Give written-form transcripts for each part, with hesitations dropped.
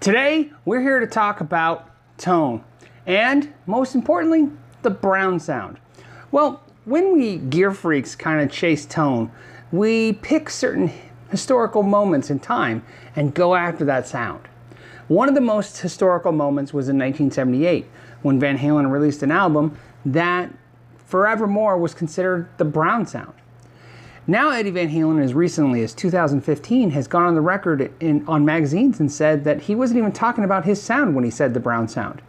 Today, we're here to talk about tone and, most importantly, the Brown sound. Well, when we gear freaks kind of chase tone, we pick certain historical moments in time and go after that sound. One of the most historical moments was in 1978 when Van Halen released an album that forevermore was considered the Brown sound. Now Eddie Van Halen, as recently as 2015, has gone on the record on magazines and said that he wasn't even talking about his sound when he said the Brown sound.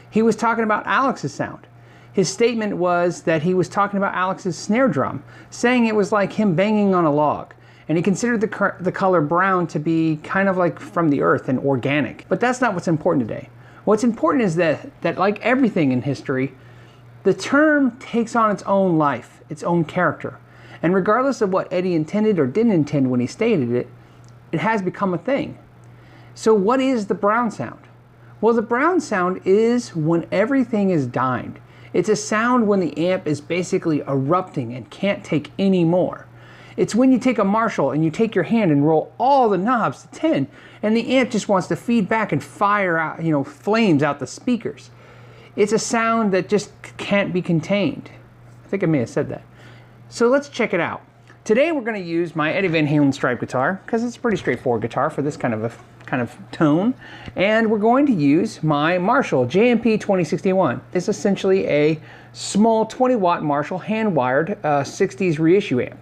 He was talking about Alex's sound. His statement was that he was talking about Alex's snare drum, saying it was like him banging on a log. And he considered the color brown to be kind of like from the earth and organic. But that's not what's important today. What's important is that like everything in history, the term takes on its own life, its own character. And regardless of what Eddie intended or didn't intend when he stated it, it has become a thing. So what is the Brown sound? Well, the Brown sound is when everything is dyed. It's a sound when the amp is basically erupting and can't take any more. It's when you take a Marshall and you take your hand and roll all the knobs to 10 and the amp just wants to feed back and fire out, flames out the speakers. It's a sound that just can't be contained. I think I may have said that. So let's check it out. Today we're going to use my Eddie Van Halen Stripe guitar because it's a pretty straightforward guitar for this kind of tone. And we're going to use my Marshall JMP 2061. It's essentially a small 20-watt Marshall hand-wired 60s reissue amp.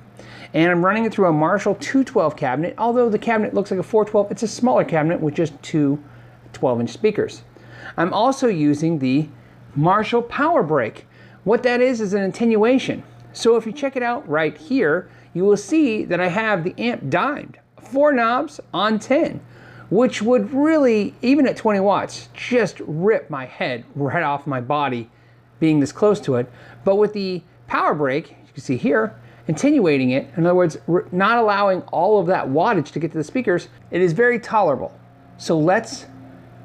And I'm running it through a Marshall 212 cabinet. Although the cabinet looks like a 412, it's a smaller cabinet with just two 12-inch speakers. I'm also using the Marshall Power Break. What that is an attenuation. So if you check it out right here, you will see that I have the amp dimed, 4 knobs on 10, which would really, even at 20 watts, just rip my head right off my body being this close to it. But with the Power Break, you can see here, attenuating it, in other words, not allowing all of that wattage to get to the speakers, it is very tolerable. So let's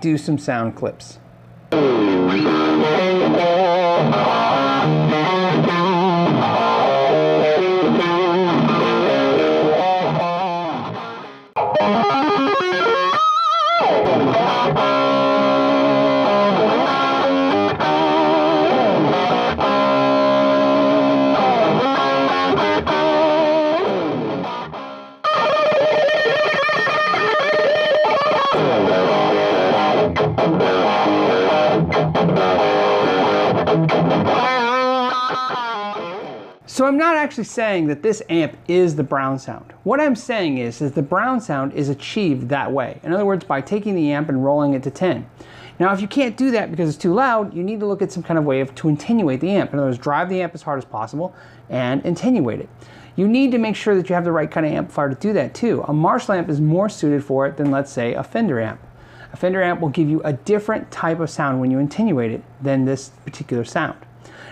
do some sound clips. So I'm not actually saying that this amp is the Brown sound. What I'm saying is the Brown sound is achieved that way. In other words, by taking the amp and rolling it to 10. Now, if you can't do that because it's too loud, you need to look at some kind of way to attenuate the amp. In other words, drive the amp as hard as possible and attenuate it. You need to make sure that you have the right kind of amplifier to do that too. A Marshall amp is more suited for it than, let's say, a Fender amp. A Fender amp will give you a different type of sound when you attenuate it than this particular sound.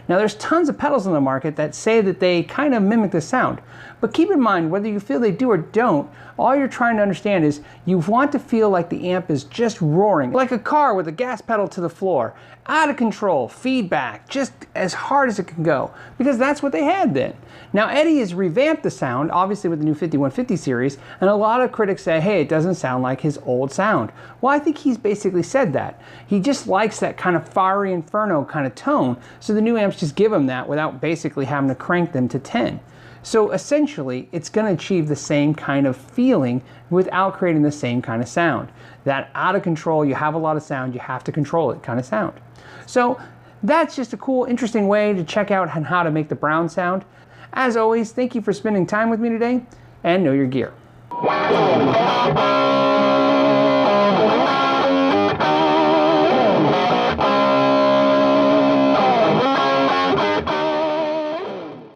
Now there's tons of pedals on the market that say that they kind of mimic the sound, but keep in mind whether you feel they do or don't, all you're trying to understand is you want to feel like the amp is just roaring, like a car with the gas pedal to the floor, out of control, feedback, just as hard as it can go, because that's what they had then. Now Eddie has revamped the sound, obviously with the new 5150 series, and a lot of critics say, hey, it doesn't sound like his old sound. Well, I think he's basically said that. He just likes that kind of fiery inferno kind of tone, so the new amps just give him that without basically having to crank them to 10. So essentially, it's going to achieve the same kind of feeling without creating the same kind of sound. That out of control, you have a lot of sound, you have to control it kind of sound. So that's just a cool, interesting way to check out how to make the Brown sound. As always, thank you for spending time with me today, and know your gear.